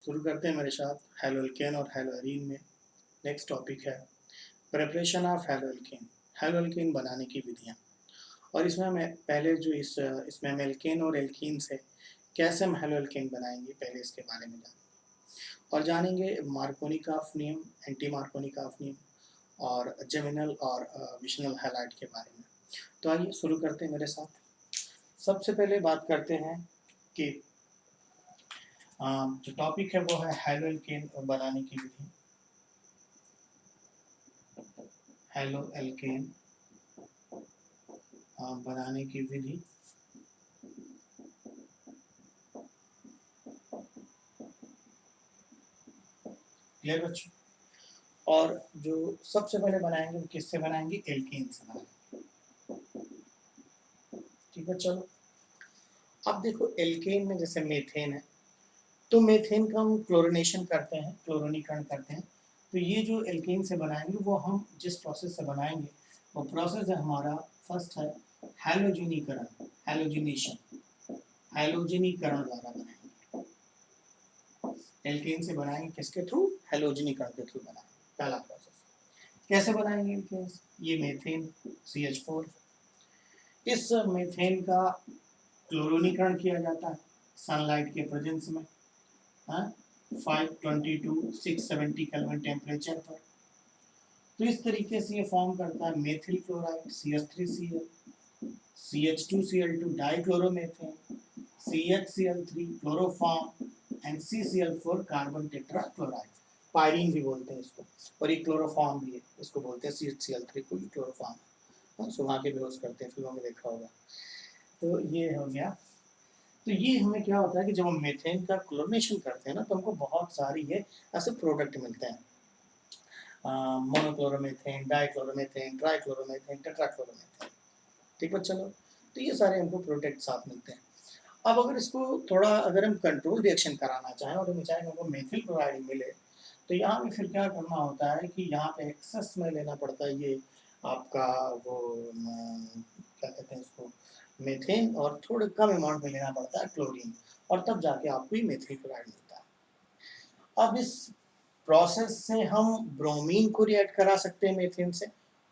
शुरू करते हैं मेरे साथ हेलोल्केन और हेलोअरीन में। नेक्स्ट टॉपिक है प्रिपरेशन ऑफ हेलोल्केन, हेलोल्केन बनाने की विधियाँ। और इसमें मैं पहले जो इसमें हम एल्केन और एल्कीन से कैसे हम हेलोल्केन बनाएंगे पहले इसके बारे में जानेंगे और जानेंगे मार्कोनी ऑफ नियम, एंटी मार्कोनी ऑफ नियम और जेमिनल और विशनल हैलाइड के बारे में। तो आइए शुरू करते हैं मेरे साथ। सबसे पहले बात करते हैं कि जो टॉपिक है वो है हेलोल्केन बनाने की विधि। हेलोल्केन बनाने की विधि। क्लियर बच्चों? और जो सबसे पहले बनाएंगे वो किससे बनाएंगे? एल्केन से बनाएंगे। ठीक है, चलो अब देखो एल्केन में जैसे मेथेन है तो मेथेन का हम क्लोरिनेशन करते हैं, क्लोरीनीकरण करते हैं। तो ये जो एल्केन से बनाएंगे वो हम जिस प्रोसेस से बनाएंगे वो प्रोसेस है हमारा फर्स्ट है हैलोजनीकरण, हैलोजिनेशन, हैलोजनीकरण द्वारा बनाएंगे। एल्केन से बनाएंगे किसके थ्रू? हैलोजनीकरण के थ्रू बनाएंगे। पहला प्रोसेस कैसे बनाएंगे एल्केन? ये मेथेन CH4, इस मेथेन का क्लोरीनीकरण किया जाता है सनलाइट के प्रेजेंस में, 522 670 केल्विन टेम्परेचर पर। तो इस तरीके से ये फॉर्म करता है methyl chloride CH3Cl, CH2Cl2 dichloromethane, CHCl3 chloroform and CCl4 carbon tetrachloride. Pyrene भी बोलते हैं इसको, और ये क्लोरोफॉर्म भी है, इसको बोलते हैं CHCl3 को क्लोरोफॉर्म। सुबह के बेहोश करते हैं, फिल्मों में देखा होगा। तो ये हो गया। तो ये हमें क्या होता है कि जब हम मेथेन का क्लोरीनेशन करते हैं ना तो हमको बहुत सारी ये ऐसे प्रोडक्ट मिलते हैं, मोनोक्लोरोमेथेन, डाइक्लोरोमेथेन, ट्राइक्लोरोमेथेन, टेट्राक्लोरोमेथेन। ठीक है, चलो तो ये सारे हमको प्रोडक्ट साथ मिलते हैं। अब अगर इसको थोड़ा अगर हम कंट्रोल रिएक्शन कराना चाहें और हम चाहें हमको मेथिल क्लोराइड मिले तो यहाँ पे फिर क्या करना होता है कि यहाँ पे एक्सेस में लेना पड़ता है ये आपका वो क्या कहते हैं इसको, मेथेन, और थोड़े कम अमाउंट में लेना पड़ता है क्लोरीन, और तब जाके आपको ये मेथिल क्लोराइड मिलता है। अब इस प्रोसेस से हम ब्रोमीन को रिएक्ट करा सकते हैं मेथेन से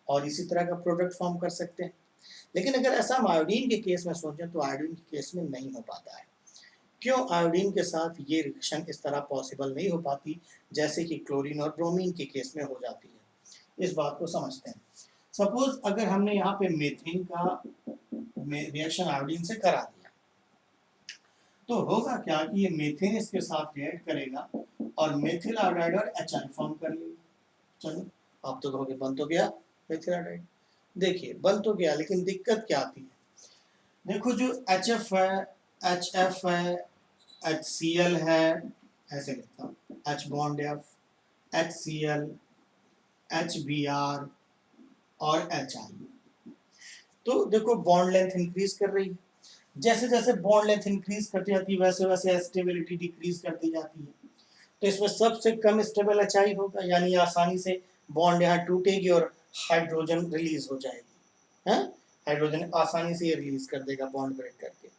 और इसी तरह का प्रोडक्ट फॉर्म कर सकते हैं। लेकिन अगर ऐसा हम आयोडीन के केस में सोचें तो आयोडीन के केस में नहीं हो पाता है। क्यों आयोडीन के साथ ये रिएक्शन इस तरह पॉसिबल नहीं हो पाती जैसे कि क्लोरीन और ब्रोमीन के केस में हो जाती है? इस बात को समझते हैं। सपोज अगर हमने यहाँ पे मेथेन का रिएक्शन आयोडीन से करा दिया तो होगा क्या कि ये मेथेन इसके साथ रिएक्ट करेगा और मेथिल आयोडाइड और HI फॉर्म कर लेगा। चलो आप तो कहोगे बन तो गया मेथिल आयोडाइड। देखिए बन तो गया, लेकिन दिक्कत क्या आती है? देखो जो HF है, HF है, HCl है, ऐसे लिखता हूँ, H bond F, HCl, HBr और HI। तो देखो बॉन्ड लेंथ इंक्रीज कर रही है, जैसे जैसे बॉन्ड लेंथ इंक्रीज करती जाती है वैसे वैसे स्टेबिलिटी डिक्रीज करती जाती है। तो इसमें सबसे कम स्टेबल HI होगा, यानी आसानी से बॉन्ड यहाँ टूटेगी और हाइड्रोजन रिलीज हो जाएगी, है? हाइड्रोजन आसानी से ये रिलीज कर देगा बॉन्ड ब्रेक करके।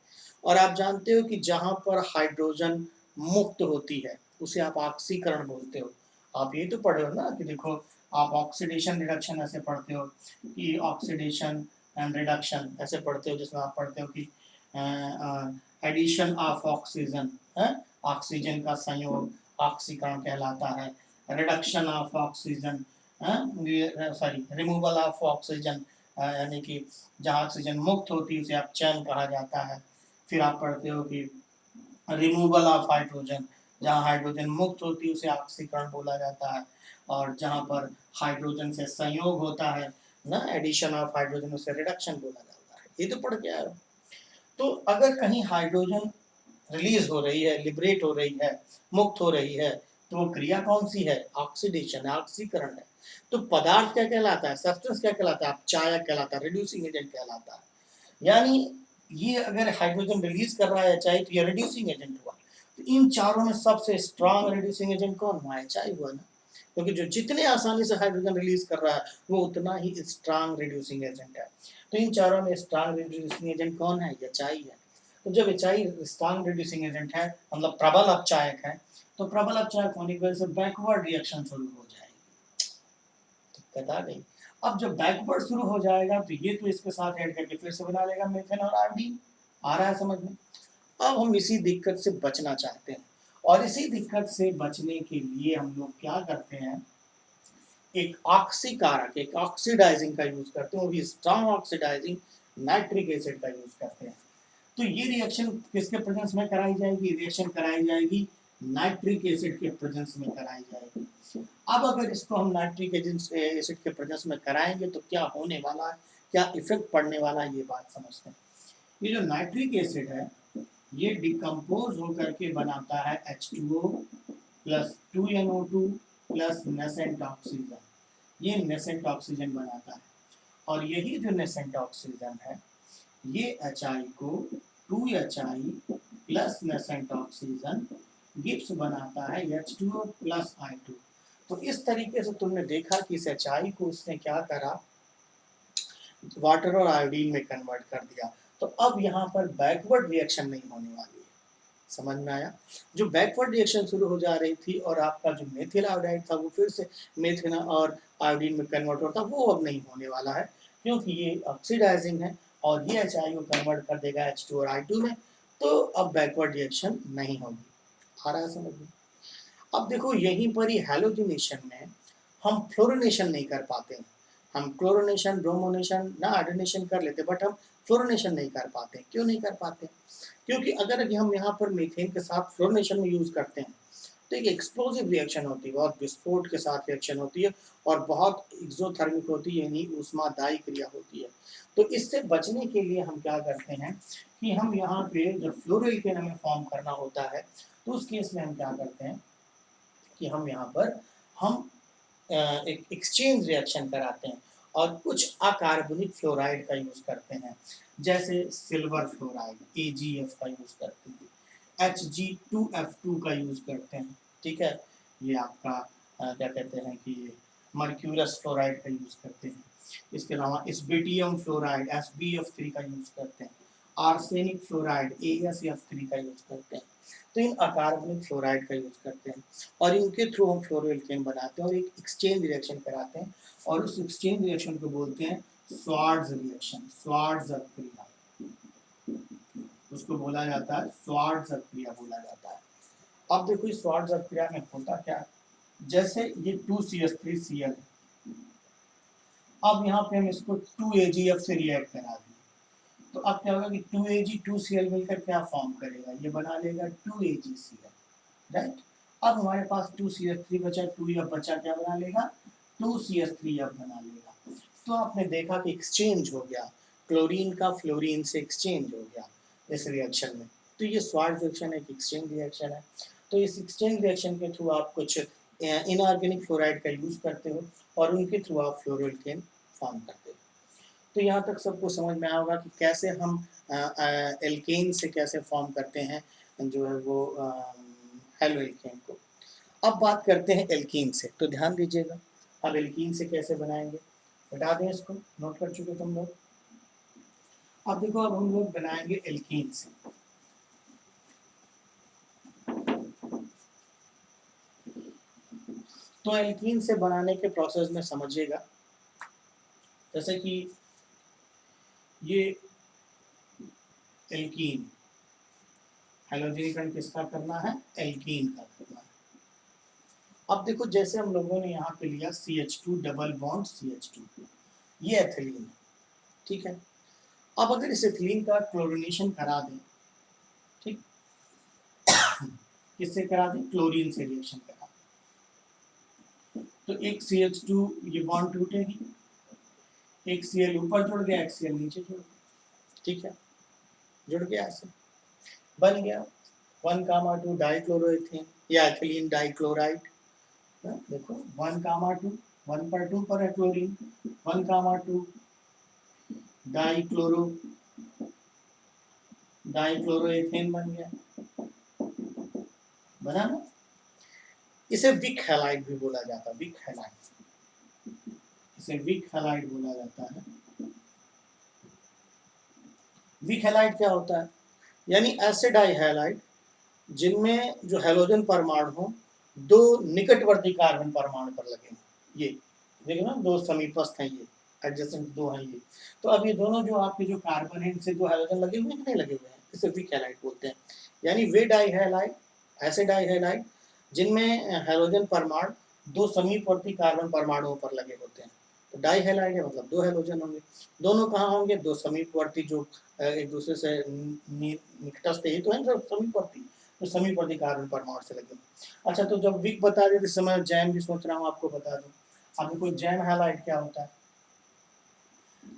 और आप जानते हो कि जहां पर हाइड्रोजन मुक्त होती है उसे आप ऑक्सीकरण बोलते हो। आप ये तो पढ़े हो ना कि देखो आप ऑक्सीडेशन रिडक्शन ऐसे पढ़ते हो कि ऑक्सीडेशन एंड रिडक्शन ऐसे पढ़ते हो, जिसमें आप पढ़ते हो कि एडिशन ऑफ ऑक्सीजन, ऑक्सीजन का संयोग ऑक्सीकरण कहलाता है। Reduction of oxygen, sorry removal of oxygen, यानी कि जहाँ ऑक्सीजन मुक्त होती है उसे अपचयन कहा जाता है। फिर आप पढ़ते हो कि रिमूवल ऑफ हाइड्रोजन, जहाँ हाइड्रोजन मुक्त होती है उसे ऑक्सीकरण बोला जाता है, और जहाँ पर हाइड्रोजन से संयोग होता है ना, एडिशन ऑफ हाइड्रोजन, उसे रिडक्शन बोला जाता है। ये तो पढ़ के आए हो। तो अगर कहीं हाइड्रोजन रिलीज हो रही है, लिबरेट हो रही है, मुक्त हो रही है, तो वो क्रिया कौन सी है? ऑक्सीडेशन है, ऑक्सीकरण है। तो पदार्थ क्या कहलाता है? सब्सटेंस क्या कहलाता है? अपचायक कहलाता है, रिड्यूसिंग एजेंट कहलाता है। यानी ये अगर हाइड्रोजन रिलीज कर रहा है HI तो ये रिड्यूसिंग एजेंट हुआ। तो इन चारों में सबसे स्ट्रॉन्ग रिड्यूसिंग एजेंट कौन हुआ? HI हुआ ना, क्योंकि जो जितने आसानी से हाइड्रोजन रिलीज कर रहा है वो उतना ही स्ट्रॉन्ग रिड्यूसिंग एजेंट है। तो इन चारों में स्ट्रॉन्ग रिड्यूसिंग एजेंट कौन है? HI है। तो जब HI स्ट्रॉन्ग रिड्यूसिंग एजेंट है, मतलब प्रबल अपचायक है, तो प्रबल अपचायक होने की वजह से बैकवर्ड रिएक्शन शुरू हो जाएगी। दिक्कत आ गई। अब जब बैकवर्ड शुरू हो जाएगा तो ये तो इसके साथ ऐड करके फिर से बना लेगा मीथेन और आयोडीन। आ रहा है समझ में? अब हम इसी दिक्कत से बचना चाहते हैं और इसी दिक्कत से बचने के लिए हम लोग क्या करते हैं, एक ऑक्सीकारक, एक ऑक्सीडाइजिंग का यूज करते हैं, वो भी स्ट्रॉन्ग ऑक्सीडाइजिंग नाइट्रिक एसिड का यूज करते हैं। तो ये रिएक्शन किसके प्रेजेंस में कराई जाएगी? रिएक्शन कराई जाएगी नाइट्रिक एसिड के प्रेजेंस में कराई जाएगी। अब अगर इसको हम नाइट्रिक एसिड के प्रेजेंस में कराएंगे तो क्या होने वाला है, क्या इफेक्ट पड़ने वाला है, ये बात समझते हैं। ये जो नाइट्रिक एसिड है ये डिकम्पोज होकर के बनाता है H2O plus 2NO2 plus nascent oxygen. ये नेसेंट ऑक्सीजन बनाता है और यही जो नेसेंट ऑक्सीजन है ये HI को 2HI plus nascent oxygen Gibbs बनाता है H2O प्लस I2। तो इस तरीके से तुमने देखा कि इस HI को उसने क्या करा, वाटर और आयोडीन में कन्वर्ट कर दिया। तो अब यहाँ पर बैकवर्ड रिएक्शन नहीं होने वाली है। समझ में आया? जो बैकवर्ड रिएक्शन शुरू हो जा रही थी और आपका जो मेथिल आयोडाइड था वो फिर से मेथिल और आयोडीन में कन्वर्ट होता, वो अब नहीं होने वाला है क्योंकि ये ऑक्सीडाइजिंग है और ये HI को कन्वर्ट कर देगा H2 और I2 में। तो अब बैकवर्ड रिएक्शन नहीं होगी। आ रहा है समझ में? अब देखो यहीं पर ही हैलोजिनेशन में हम फ्लोरिनेशन नहीं कर पाते हैं। हम क्लोरोनेशन, ब्रोमोनेशन ना आयोडीनेशन कर लेते, बट हम फ्लोरिनेशन नहीं कर पाते। क्यों नहीं कर पाते? क्योंकि अगर हम यहाँ पर मीथेन के साथ फ्लोरिनेशन में यूज करते हैं तो एक एक्सप्लोसिव रिएक्शन होती है, बहुत विस्फोट के साथ रिएक्शन होती है और बहुत एक्सोथर्मिक होती है, यानी ऊष्मादायी क्रिया होती है। तो इससे बचने के लिए हम क्या करते हैं कि हम यहाँ पे जब फ्लोरोएल्केन हमें फॉर्म करना होता है तो उस केस में हम क्या करते हैं कि हम यहाँ पर हम एक एक्सचेंज रिएक्शन कराते हैं और कुछ अकार्बनिक फ्लोराइड का यूज करते हैं, जैसे सिल्वर फ्लोराइड AgF का यूज करते हैं, Hg2F2 का यूज करते हैं। ठीक है, ये आपका क्या कहते हैं कि मर्क्यूरस फ्लोराइड का यूज करते हैं। इसके अलावा इस्बिटियम फ्लोराइड SbF3 का यूज करते हैं, आर्सेनिक फ्लोराइड AsF3 का यूज करते हैं। तो इन अकार्बनिक फ्लोराइड का यूज करते हैं और इनके थ्रू हम फ्लोरोएल्केन बनाते हैं और एक एक्सचेंज रिएक्शन कराते हैं और उस एक्सचेंज रिएक्शन को बोलते हैं स्वार्ट्ज रिएक्शन, स्वार्ट्ज क्रिया। उसको बोला जाता है स्वार्ट्ज क्रिया बोला जाता है। अब देखो इस स्वार्ट्ज क्रिया में होता क्या है, जैसे ये 2CH3Cl है, अब यहाँ पे हम इसको 2AgF से रिएक्ट करा दें तो अब क्या होगा कि 2Ag2Cl मिलकर क्या फॉर्म करेगा, ये बना लेगा 2AgCl, राइट। अब हमारे पास 2CH3 बचा, 2F बचा, क्या बना लेगा 2CH3F बना लेगा। तो आपने देखा कि एक्सचेंज हो गया, क्लोरीन का फ्लोरीन से एक्सचेंज हो गया इस रिएक्शन में। तो ये स्वार्ट्ज रिएक्शन एक एक्सचेंज रिएक्शन है। तो इस एक्सचेंज रिएक्शन के थ्रू आप कुछ इनऑर्गेनिक फ्लोराइड का यूज करते हो और उनके थ्रू आप फ्लोरोएल्केन फॉर्म करते हो। तो यहाँ तक सबको समझ में आया होगा कि कैसे हम एल्केन से कैसे फॉर्म करते हैं जो है वो हेलोएल्केन को। अब बात करते हैं एल्कीन से, तो ध्यान दीजिएगा अब एल्कीन से कैसे बनाएंगे, बता दें इसको, नोट कर चुके तुम लोग। अब देखो अब हम लोग बनाएंगे एल्कीन से। तो एल्कीन से बनाने के प्रोसेस में समझिएगा, जैसे कि ये एल्कीन, हेलोजन किसका करना है, एल्कीन का करना है। अब देखो जैसे हम लोगों ने यहाँ पे लिया CH2 डबल बॉन्ड CH2, ये एथिलीन है, ठीक है। अब अगर इस एथिलीन का क्लोरीनेशन करा दें, ठीक, किससे करा दें, क्लोरीन से रिएक्शन करा दें, तो एक CH2 ये बॉन्ड टूटेगी, एक Cl ऊपर जुड़ गया, एक Cl नीचे जुड़ गया, ठीक है, जुड़ गया, ऐसे बन गया 1,2 डाइक्लोरोएथेन या एथिलीन डाइक्लोराइड। देखो 1,2 1 पर 2 पर है क्लोरीन, 1,2 डाइक्लोरोएथेन बन गया, बना ना। इसे विक हैलाइड भी बोला जाता है, विक हैलाइड, इसे विक हैलाइड बोला जाता है। विक हैलाइड क्या होता है, यानी एसिड डाइहैलाइड जिनमें जो हैलोजन परमाणु हो दो निकटवर्ती कार्बन परमाणु पर लगे हों। ये देखो ना, दो समीपस्थ हैं, ये एडजेसेंट दो हैं ये। तो अब ये दोनों जो आपके जो कार्बन है इनसे दो हैलोजन लगे हुए हैं कि नहीं लगे हुए हैं, इसे वीक हैलाइड बोलते हैं। यानी वे डाई हैलाइड, ऐसे डाई हैलाइड जिनमें हैलोजन परमाणु दो समीपवर्ती कार्बन परमाणुओं पर लगे होते हैं। तो डाई हैलाइड है मतलब दो हैलोजन होंगे। दोनों कहाँ होंगे, दो समीपवर्ती जो एक दूसरे से निकटस्थ ही तो है ना, समीपवर्ती, तो समीपवर्ती कार्बन परमाणु से लगे। अच्छा, तो जब वीक बता दिया, इस समय जैम भी सोच रहा हूँ आपको बता दूं। अब कोई जैम हैलाइड क्या होता है,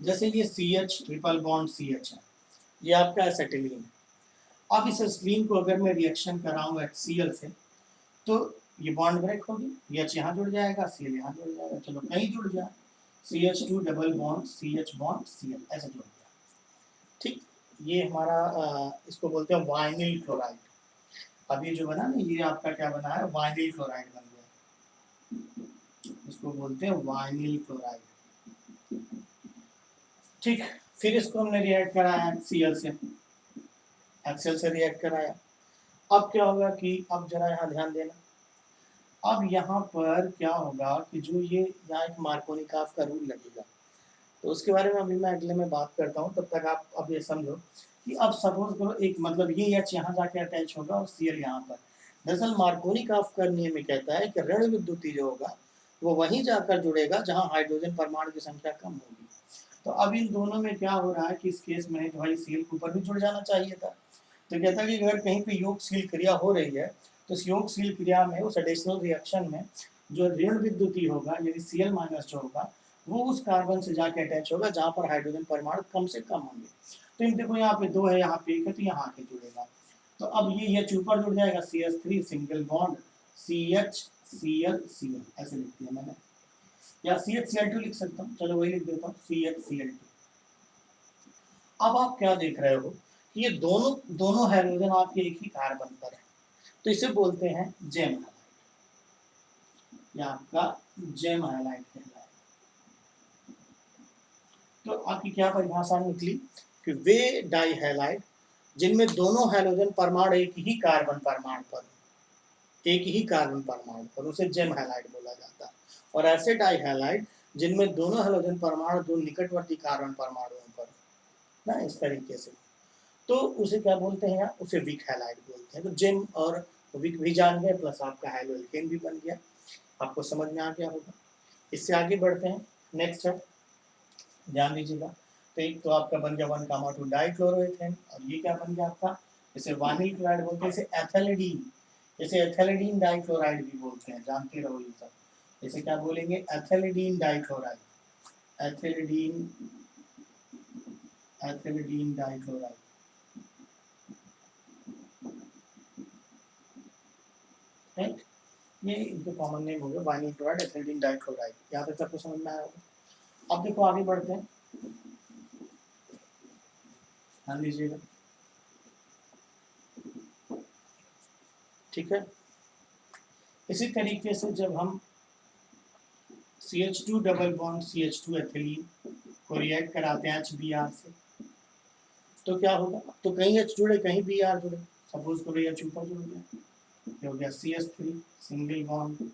जैसे ये CH ट्रिपल बॉन्ड CH है, ये आपका एसिटिलीन है। अब इस एसिटिलीन को अगर मैं रिएक्शन कराऊं HCl से, तो ये बॉन्ड ब्रेक होगी, H यहाँ जुड़ जाएगा, Cl यहाँ जुड़ जाएगा, चलो कहीं जुड़ जाए, CH2 double bond CH bond Cl ऐसे जुड़ गया। ठीक, ये हमारा इसको बोलते हैं वाइनिल क्लोराइड। अब ये जो बना ना, ये आपका क्या बना है, वाइनिल क्लोराइड बन गया, इसको बोलते हैं वाइनिल क्लोराइड। ठीक, फिर इसको हमने रिएक्ट कराया Cl से, HCl से रिएक्ट कराया। अब क्या होगा कि अब जरा यहाँ ध्यान देना, अब यहाँ पर क्या होगा कि जो ये यहाँ एक मार्कोनिकॉफ का रूल लगेगा, तो उसके बारे में अभी मैं अगले में बात करता हूँ। तब तक आप अब ये समझो कि अब सपोज करो एक मतलब ये H यहाँ जाके अटैच होगा और Cl यहाँ पर। दरअसल मार्कोनिकॉफ का नियम कहता है कि ऋण विद्युती जो होगा वो वहीं जाकर जुड़ेगा जहाँ हाइड्रोजन परमाणु की संख्या कम होगी। तो अब इन दोनों में क्या हो रहा है कि इस केस में तो भाई Cl के ऊपर भी जुड़ जाना चाहिए था। तो कहता है कि अगर कहीं पे योगशील क्रिया हो रही है तो इस योगशील क्रिया में, उस एडिशनल रिएक्शन में जो ऋण विद्युती होगा यानी Cl माइनस जो होगा वो उस कार्बन से जाके अटैच होगा जहाँ पर हाइड्रोजन परमाणु कम से कम होंगे। तो इन देखो यहाँ पे दो है, यहाँ पे एक है, तो यहाँ आके जुड़ेगा। तो अब ये H ऊपर जुड़ जाएगा, CH3 single bond CH Cl Cl ऐसे लिख दिया मैंने, या CHCl2 लिख सकता हूँ, चलो वही लिख देता हूँ CHCl2। अब आप क्या देख रहे हो कि ये दोनों हाइड्रोजन आपके एक ही कार्बन पर है, तो इसे बोलते हैं जेम हैलाइड, या आपका जेम हैलाइड कहलाएगा। तो आपकी क्या परिभाषा निकली कि वे डाई हैलाइड जिनमें दोनों हाइड्रोजन परमाणु एक ही कार्बन परमाणु पर, एक ही कार्बन परमाणु पर, उसे जेम हैलाइड बोला जाता है। और ऐसे डाई हैलाइड जिनमें दोनों हाइड्रोजन परमाणु दो निकटवर्ती कार्बन परमाणुओं पर ना, इस तरीके से, तो उसे क्या बोलते हैं, उसे वीक हैलाइड बोलते हैं। तो जेम और वीक भी जान गए, प्लस आपका हाइड्रोएल्केन भी बन गया, आपको समझ में आ गया होगा। इससे आगे बढ़ते हैं, नेक्स्ट है, ध्यान दीजिएगा। तो एक तो आपका बन गया 1,2 डाइक्लोरोएथेन, और ये क्या बन गया आपका, इसे वानिल क्लोराइड बोलते हैं, इसे एथिलीडीन, इसे एथिलीडीन डाइक्लोराइड भी बोलते हैं, जानते रहो ये सब। इसे क्या बोलेंगे, एथिलीडीन डाइक्लोराइड, एथिलीडीन, एथिलीडीन डाइक्लोराइड। राइट, ये इनके कॉमन नेम हो गए, वाइनिल क्लोराइड, एथिलीडीन डाइक्लोराइड। यहाँ तक सबको समझ में आया होगा। अब देखो आगे बढ़ते हैं, ध्यान दीजिएगा, ठीक है। इसी तरीके से जब हम CH2 double bond CH2 ethylene को रिएक्ट कराते हैं HBr से, तो क्या होगा, तो कहीं H जुड़े कहीं Br जुड़े, सपोज करो H ऊपर जुड़ गया, ये हो गया CH3 single bond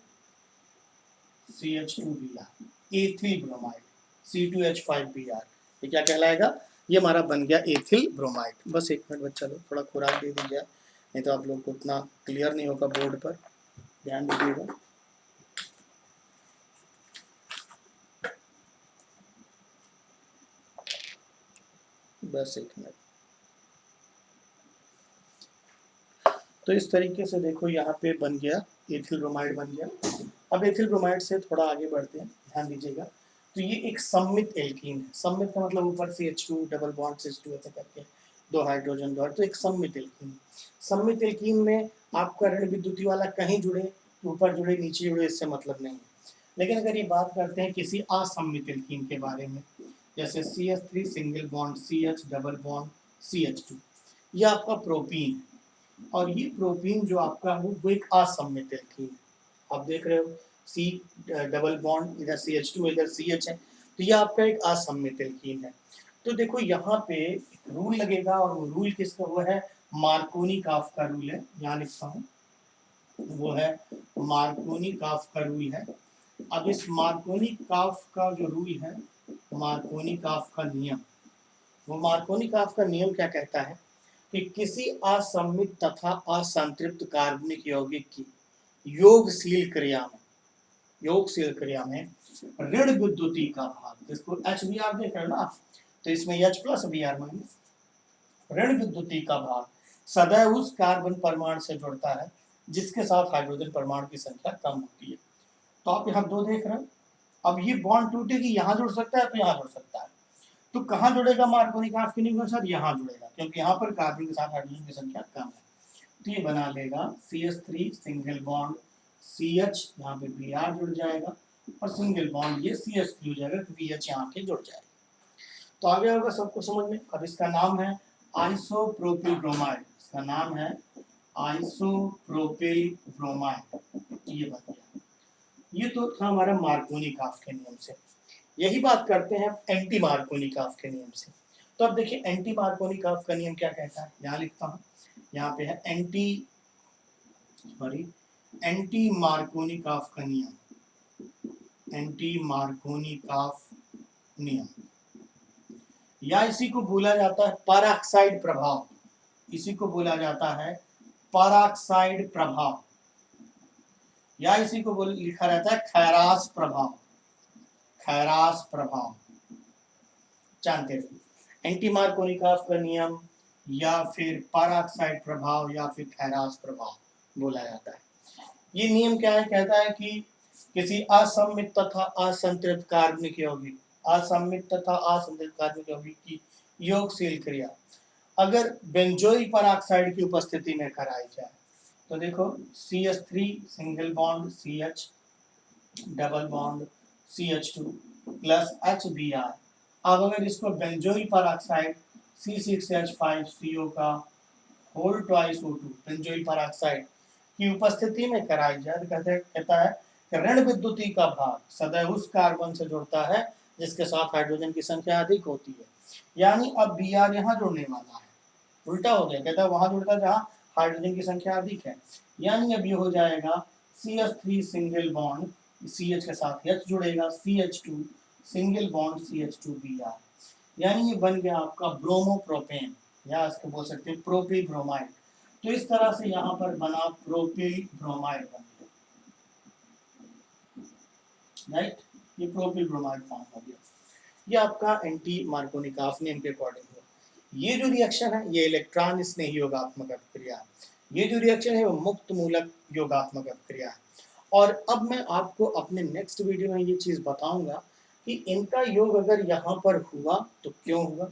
CH2Br, ethyl bromide C2H5Br, ये क्या कहलाएगा, ये हमारा बन गया एथिल ब्रोमाइड। बस एक मिनट बच्चा लोग थोड़ा खुराक दे दीजिए, नहीं तो आप लोग को उतना क्लियर नहीं होगा बोर्ड पर, ध्यान दीजिएगा। बस एक मिनट। तो इस तरीके से देखो यहाँ पे बन गया एथिल ब्रोमाइड बन गया। अब एथिल ब्रोमाइड से थोड़ा आगे बढ़ते हैं, ध्यान दीजिएगा। तो ये एक सम्मित एल्कीन है, सम्मित का मतलब ऊपर CH2 डबल बॉन्ड CH2 ऐसे करके दो हाइड्रोजन दो, तो एक सम्मित एल्कीन। सम्मित एल्कीन में आपका ऋण विद्युती वाला कहीं जुड़े, ऊपर जुड़े नीचे जुड़े, इससे मतलब नहीं है। लेकिन अगर ये बात करते हैं किसी असम्मित एल्कीन के बारे में, जैसे CH3 single bond CH double bond CH2, ये आपका प्रोपीन है, और ये प्रोपीन जो आपका है वो एक असम्मित एल्कीन है। आप देख रहे हो C डबल बॉन्ड, इधर CH2 इधर CH है, तो ये आपका एक असम्मित एल्कीन है। तो देखो यहाँ पे रूल लगेगा, और वो रूल किसका हुआ है, मार्कोनी-काफ का रूल है, यहाँ लिखता हूँ, वो है मार्कोनी-काफ का रूल है। अब इस मार्कोनी-काफ का जो रूल है, मार्कोनी-काफ का नियम, वो मार्कोनी-काफ का नियम क्या कहता है कि किसी असममित तथा असंतृप्त कार्बनिक यौगिक की योगशील क्रिया में ऋण विद्युती का भाग, जिसको एच बी आर देख रहे हो ना, तो इसमें H plus B R minus, ऋण विद्युती का भाग सदैव उस कार्बन परमाणु से जुड़ता है जिसके साथ हाइड्रोजन परमाणु की संख्या कम होती है। तो आप यहाँ 2 देख रहे हो, अब ये बॉन्ड टूटेगी, यहाँ जुड़ सकता है तो यहाँ जुड़ सकता है, तो कहाँ जुड़ेगा मार्कोनी-काफ के नियम के अनुसार, यहाँ जुड़ेगा, क्योंकि यहाँ पर कार्बन के साथ हाइड्रोजन की संख्या कम है। तो ये बना लेगा CH3 सिंगल बॉन्ड CH, यहाँ पे Br जुड़ जाएगा, और सिंगल बॉन्ड ये CH3 हो जाएगा क्योंकि H यहाँ के जुड़ जाएगा। तो आगे होगा सबको समझ में। अब इसका नाम है आइसोप्रोपिल ब्रोमाइड, इसका नाम है आइसोप्रोपिल ब्रोमाइड, ये बन गया। ये तो था हमारा मार्कोनी-काफ के नियम से। यही बात करते हैं एंटी मार्कोनी-काफ के नियम से। तो अब देखिए एंटी मार्कोनी-काफ का नियम क्या कहता है, यहाँ लिखता हूँ, यहाँ पे है एंटी मार्कोनी-काफ का नियम, एंटी मार्कोनी-काफ नियम, या इसी को बोला जाता है परऑक्साइड प्रभाव, इसी को बोला जाता है परऑक्साइड प्रभाव, या इसी को लिखा रहता है खैरास प्रभाव, खैरास प्रभाव, जानते रहिए एंटी मार्कोनी-काफ का नियम या फिर परऑक्साइड प्रभाव या फिर खैरास प्रभाव बोला जाता है। ये नियम क्या है, कहता है कि किसी असममित तथा असंतृप्त कार्बनिक यौगिक, असममित तथा असंतृप्त कार्बनिक यौगिक की योगशील क्रिया अगर बेंजोइल परऑक्साइड की उपस्थिति में कराई जाए, तो देखो CH3 single bond CH double bond CH2 plus HBr, अब अगर इसको बेंजोइल परऑक्साइड C6H5CO का whole twice O2 benzoyl peroxide की उपस्थिति में कराई जाए, कहता है ऋण विद्युती का भाग सदैव उस कार्बन से जुड़ता है जिसके साथ हाइड्रोजन की संख्या अधिक होती है। यानी अब Br यहाँ जुड़ने वाला है, उल्टा हो गया, कहता है वहां जुड़ता है जहाँ हाइड्रोजन की संख्या अधिक है, यानी अब ये हो जाएगा CH3 सिंगल बॉन्ड CH के साथ H जुड़ेगा, CH2 सिंगल बॉन्ड CH2Br, यानी ये बन गया आपका ब्रोमोप्रोपेन, या इसको बोल सकते हैं प्रोपिल ब्रोमाइड। तो इस तरह से यहाँ पर बना प्रोपिल ब्रोमाइड बन गया, राइट, ये प्रोपिल ब्रोमाइड फॉर्म हो गया। ये आपका एंटी मार्कोनी-काफ नियम के अकॉर्डिंग है। ये जो रिएक्शन है ये इलेक्ट्रॉन स्नेही योगात्मक अभिक्रिया है, ये जो रिएक्शन है वो मुक्त मूलक योगात्मक अभिक्रिया है। और अब मैं आपको अपने नेक्स्ट वीडियो में ये चीज़ बताऊंगा कि इनका योग अगर यहाँ पर हुआ तो क्यों हुआ,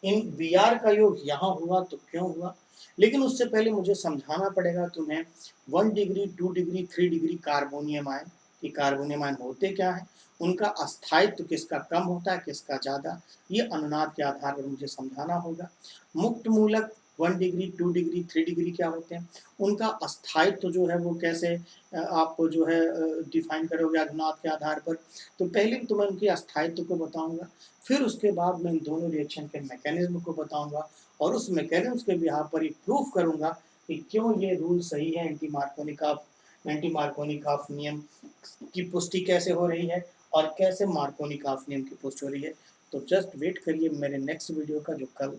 इन Br का योग यहाँ हुआ तो क्यों हुआ। लेकिन उससे पहले मुझे समझाना पड़ेगा तुम्हें 1 degree 2 degree 3 degree carbonium ion कि कार्बोनियम आयन होते क्या है, उनका अस्थायित्व किसका कम होता है किसका ज़्यादा, ये अनुनाद के आधार पर मुझे समझाना होगा। मुक्त मूलक 1 डिग्री 2 डिग्री 3 डिग्री क्या होते हैं, उनका अस्थायित्व जो है वो कैसे आप जो है डिफाइन करोगे अनुनाद के आधार पर। तो पहले तो मैं उनके अस्थायित्व को बताऊंगा, फिर उसके बाद मैं इन दोनों रिएक्शन के मैकेनिज्म को बताऊंगा, और उस मैकेनिज्म के बिहाफ पर ये प्रूफ करूंगा कि क्यों ये रूल सही है। एंटी मार्कोनी-काफ नियम की पुष्टि कैसे हो रही है और कैसे मार्कोनी-काफ नियम की पुष्टि हो रही है। तो जस्ट वेट करिए मेरे नेक्स्ट वीडियो का जो कल